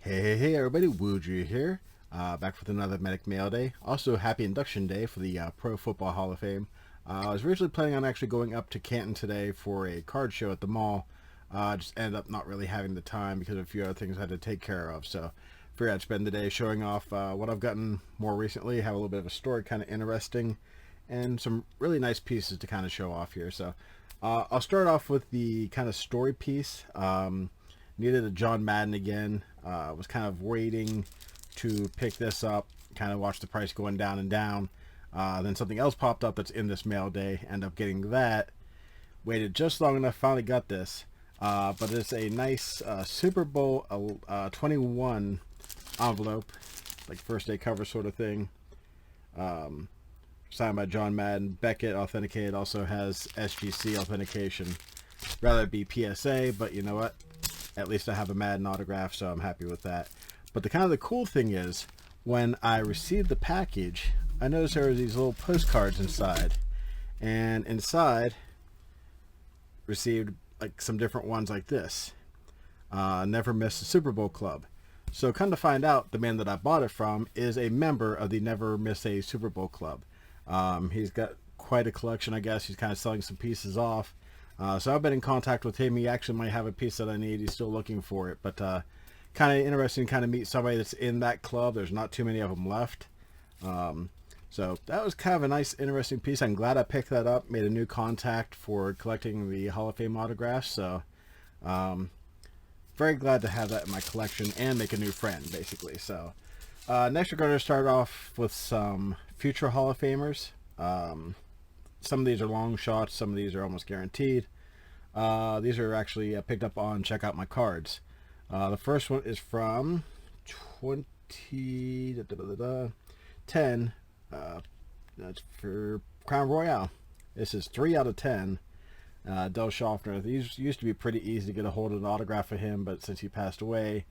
Hey everybody, Woodry here, back with another Medic Mail Day. Also, happy induction day for the Pro Football Hall of Fame. I was originally planning on actually going up to Canton today for a card show at the mall. Just ended up not really having the time because of a few other things I had to take care of. So, figured I'd spend the day showing off what I've gotten more recently, have a little bit of a story, kind of interesting, and some really nice pieces to kind of show off here. So, I'll start off with the kind of story piece. Needed a John Madden again. Was kind of waiting to pick this up, kind of watch the price going down and down. Then something else popped up that's in this mail day. End up getting that. Waited just long enough, finally got this. But it's a nice Super Bowl 21 envelope, like first day cover sort of thing. Signed by John Madden. Beckett authenticated, also has SGC authentication. Rather it be PSA, but you know what? At least I have a Madden autograph, so I'm happy with that. But the cool thing is, when I received the package, I noticed there were these little postcards inside. And inside, received like some different ones like this. Never Miss a Super Bowl Club. So come to find out, the man that I bought it from is a member of the Never Miss a Super Bowl Club. He's got quite a collection, I guess. He's kind of selling some pieces off. So I've been in contact with him. He actually might have a piece that I need. He's still looking for it. But kind of interesting to kind of meet somebody that's in that club. There's not too many of them left. So that was kind of a nice, interesting piece. I'm glad I picked that up. Made a new contact for collecting the Hall of Fame autographs. So very glad to have that in my collection and make a new friend, basically. So next we're going to start off with some future Hall of Famers. Some of these are long shots. Some of these are almost guaranteed. These are actually picked up on Check Out My Cards. The first one is from 2010. That's for Crown Royale. This is 3 out of 10. Del Schaffner. These used to be pretty easy to get a hold of an autograph of him, but since he passed away,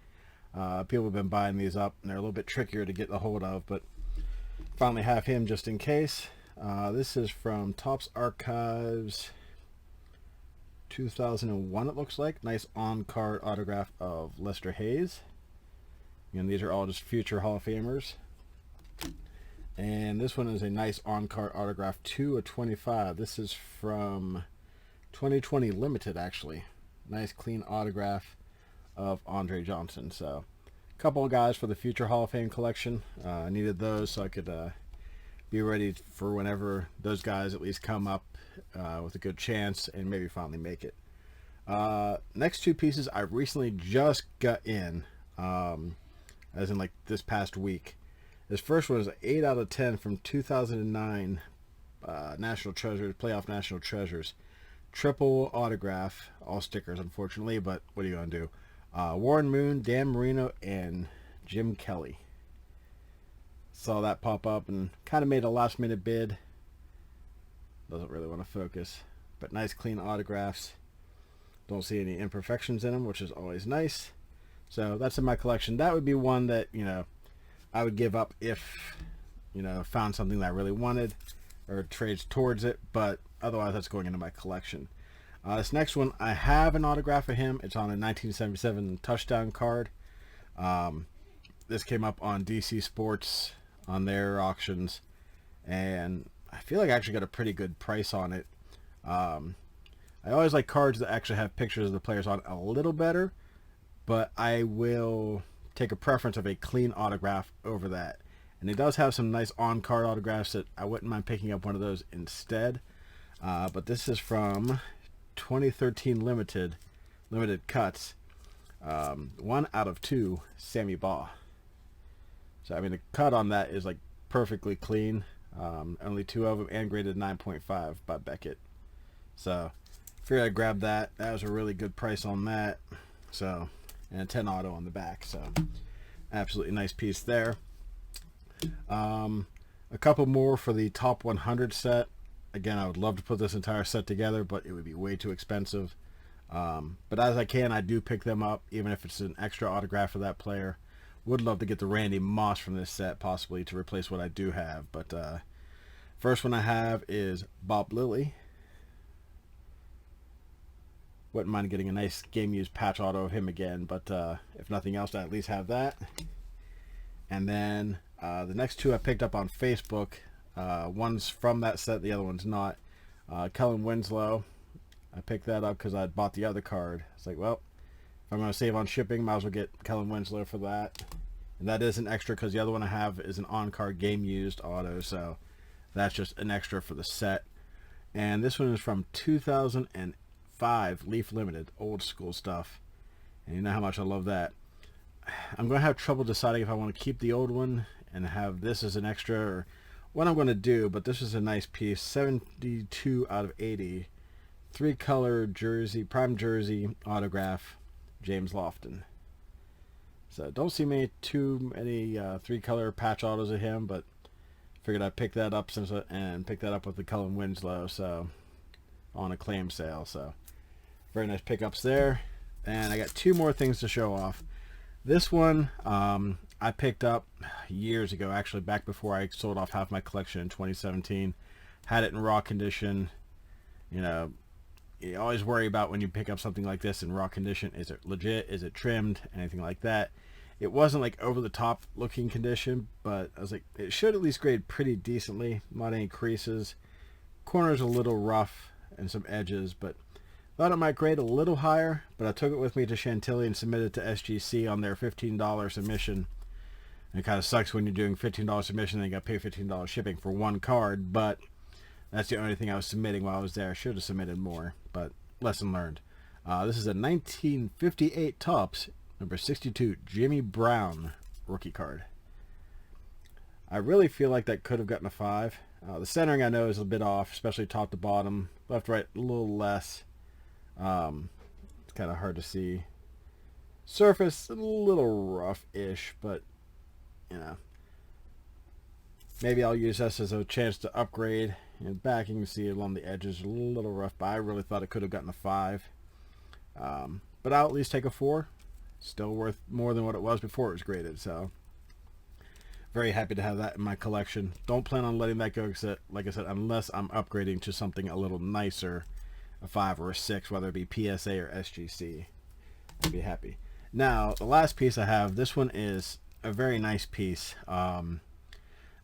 people have been buying these up, and they're a little bit trickier to get a hold of, but finally have him just in case. This is from Topps Archives 2001, it looks like. Nice on-card autograph of Lester Hayes. And these are all just future Hall of Famers. And this one is a nice on-card autograph, 2 of 25. This is from 2020 Limited, actually. Nice clean autograph of Andre Johnson. So, a couple of guys for the future Hall of Fame collection. I needed those so I could be ready for whenever those guys at least come up with a good chance and maybe finally make it. Next two pieces I recently just got in, as in like this past week. This first one is an 8 out of 10 from 2009 National Treasures, Playoff National Treasures. Triple autograph, all stickers unfortunately, but what are you going to do? Warren Moon, Dan Marino, and Jim Kelly. Saw that pop up and kind of made a last minute bid. Doesn't really want to focus, but nice clean autographs. Don't see any imperfections in them, which is always nice. So that's in my collection. That would be one that, you know, I would give up if, you know, found something that I really wanted or trades towards it, but otherwise that's going into my collection. This next one, I have an autograph of him. It's on a 1977 touchdown card. This came up on DC Sports on their auctions, and I feel like I actually got a pretty good price on it. I always like cards that actually have pictures of the players on a little better, but I will take a preference of a clean autograph over that. And it does have some nice on-card autographs that I wouldn't mind picking up one of those instead. But this is from 2013 limited cuts. 1 out of 2 Sammy Baugh. So I mean the cut on that is like perfectly clean. Only 2 of them, and graded 9.5 by Beckett. So figured I'd grab that. That was a really good price on that. So, and a 10 auto on the back. So absolutely nice piece there. A couple more for the top 100 set. Again, I would love to put this entire set together, but it would be way too expensive. But as I can, I do pick them up, even if it's an extra autograph for that player. Would love to get the Randy Moss from this set, possibly to replace what I do have. But first one I have is Bob Lilly. wouldn't mind getting a nice game-used patch auto of him again. But if nothing else, I at least have that. And then the next two I picked up on Facebook. One's from that set, the other one's not. Kellen Winslow. I picked that up because I bought the other card. It's like, well, if I'm going to save on shipping, might as well get Kellen Winslow for that. And that is an extra because the other one I have is an on-card game-used auto, so that's just an extra for the set. And this one is from 2005 Leaf Limited, old school stuff. And you know how much I love that. I'm going to have trouble deciding if I want to keep the old one and have this as an extra or what I'm going to do, but this is a nice piece. 72 out of 80. 3-color jersey, prime jersey autograph, James Lofton. So don't see too many 3-color patch autos of him, but figured I'd pick that up and pick that up with the Kellen Winslow, so on a claim sale. So very nice pickups there. And I got two more things to show off. This one I picked up years ago, actually back before I sold off half my collection in 2017. Had it in raw condition. You know, you always worry about when you pick up something like this in raw condition. Is it legit? Is it trimmed? Anything like that. It wasn't like over the top looking condition, but I was like, it should at least grade pretty decently. Not any creases. Corners a little rough and some edges, but thought it might grade a little higher. But I took it with me to Chantilly and submitted to SGC on their $15 submission. And it kind of sucks when you're doing $15 submission and you got to pay $15 shipping for one card, but that's the only thing I was submitting while I was there. I should have submitted more, but lesson learned. This is a 1958 Topps, number 62, Jimmy Brown rookie card. I really feel like that could have gotten a 5. The centering I know is a bit off, especially top to bottom. Left, right, a little less. It's kind of hard to see. Surface, a little rough-ish, but, you know. Maybe I'll use this as a chance to upgrade. And back, you can see along the edges a little rough, but I really thought it could have gotten a 5. But I'll at least take a 4. Still worth more than what it was before it was graded, so very happy to have that in my collection. Don't plan on letting that go, like I said, unless I'm upgrading to something a little nicer, a 5 or a 6, whether it be PSA or SGC. I'd be happy. Now, the last piece I have, this one is a very nice piece.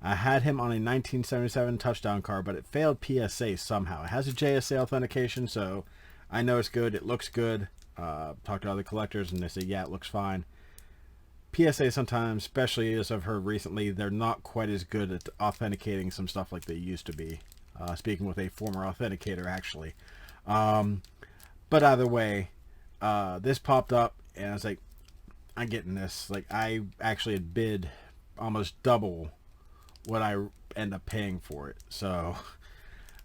I had him on a 1977 touchdown card, but it failed PSA somehow. It has a JSA authentication, so I know it's good. It looks good. Talked to other collectors, and they say, yeah, it looks fine. PSA sometimes, especially as I've heard recently, they're not quite as good at authenticating some stuff like they used to be. Speaking with a former authenticator, actually. But either way, this popped up, and I was like, I'm getting this. Like, I actually had bid almost double what I end up paying for it. So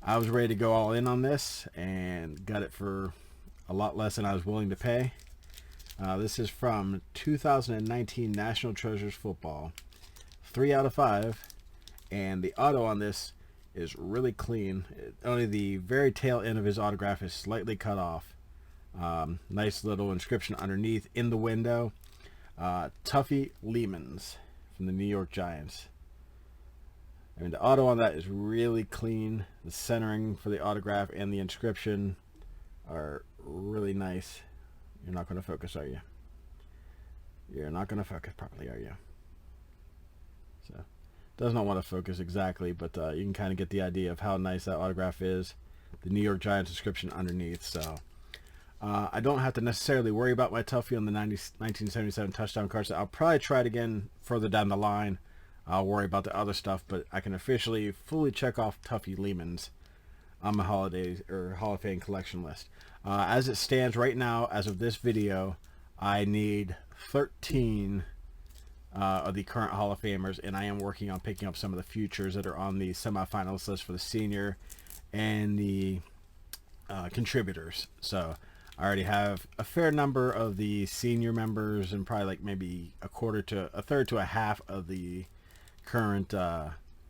I was ready to go all in on this and got it for a lot less than I was willing to pay. This is from 2019 National Treasures Football. 3 out of 5. And the auto on this is really clean. Only the very tail end of his autograph is slightly cut off. Nice little inscription underneath in the window. Tuffy Lehmans from the New York Giants. I mean, the auto on that is really clean. The centering for the autograph and the inscription are really nice. You're not going to focus, are you? You're not going to focus properly, are you? So, does not want to focus exactly, but you can kind of get the idea of how nice that autograph is. The New York Giants inscription underneath. So, I don't have to necessarily worry about my Tuffy on the 1977 touchdown cards. I'll probably try it again further down the line. I'll worry about the other stuff, but I can officially fully check off Tuffy Lehmans on my holidays or Hall of Fame collection list. As it stands right now, as of this video, I need 13 of the current Hall of Famers, and I am working on picking up some of the futures that are on the semifinalist list for the senior and the contributors. So I already have a fair number of the senior members and probably like maybe a third to a half of the current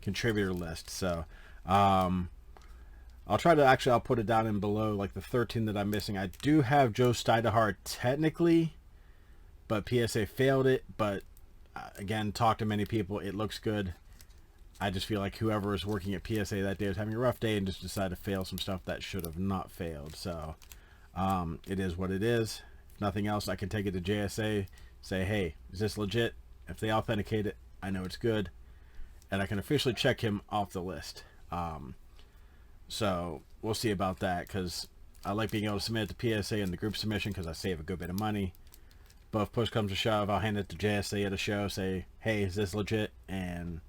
contributor list. So I'll try to I'll put it down in below like the 13 that I'm missing. I do have Joe Stydahar technically, but PSA failed it. But again, talk to many people, it looks good. I just feel like whoever was working at PSA that day was having a rough day and just decided to fail some stuff that should have not failed. So It is what it is. If nothing else, I can take it to JSA, say, hey, is this legit? If they authenticate it, I know it's good, and I can officially check him off the list. So we'll see about that, because I like being able to submit it to PSA in the group submission because I save a good bit of money. But if push comes to shove, I'll hand it to JSA at a show, say, hey, is this legit? And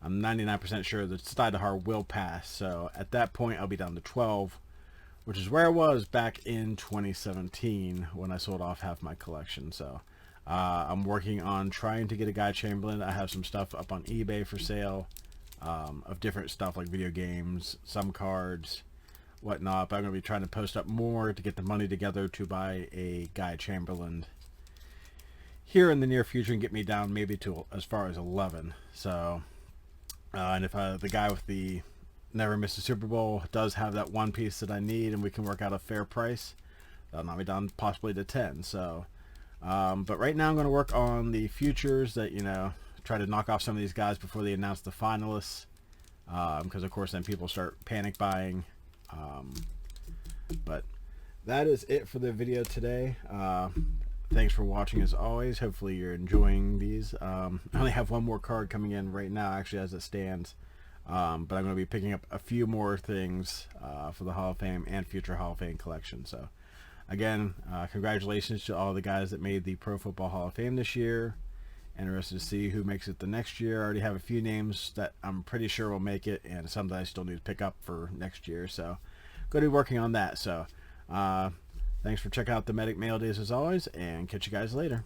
I'm 99% sure that Stydahar will pass. So at that point, I'll be down to 12, which is where I was back in 2017 when I sold off half my collection. So I'm working on trying to get a guy Chamberlin. I have some stuff up on eBay for sale of different stuff like video games, some cards, whatnot. But I'm going to be trying to post up more to get the money together to buy a guy Chamberlin here in the near future and get me down maybe to as far as 11. So, and if the guy with the never missed a Super Bowl does have that one piece that I need and we can work out a fair price, that'll knock me down possibly to 10. So, but right now I'm going to work on the futures that, you know, try to knock off some of these guys before they announce the finalists, because of course then people start panic buying. But that is it for the video today. Thanks for watching as always. Hopefully you're enjoying these. I only have one more card coming in right now, actually, as it stands. But I'm going to be picking up a few more things for the Hall of Fame and future Hall of Fame collection. So again, congratulations to all the guys that made the Pro Football Hall of Fame this year. Interested to see who makes it the next year. I already have a few names that I'm pretty sure will make it, and some that I still need to pick up for next year. So going to be working on that. So thanks for checking out the Medic Mail Days as always, and catch you guys later.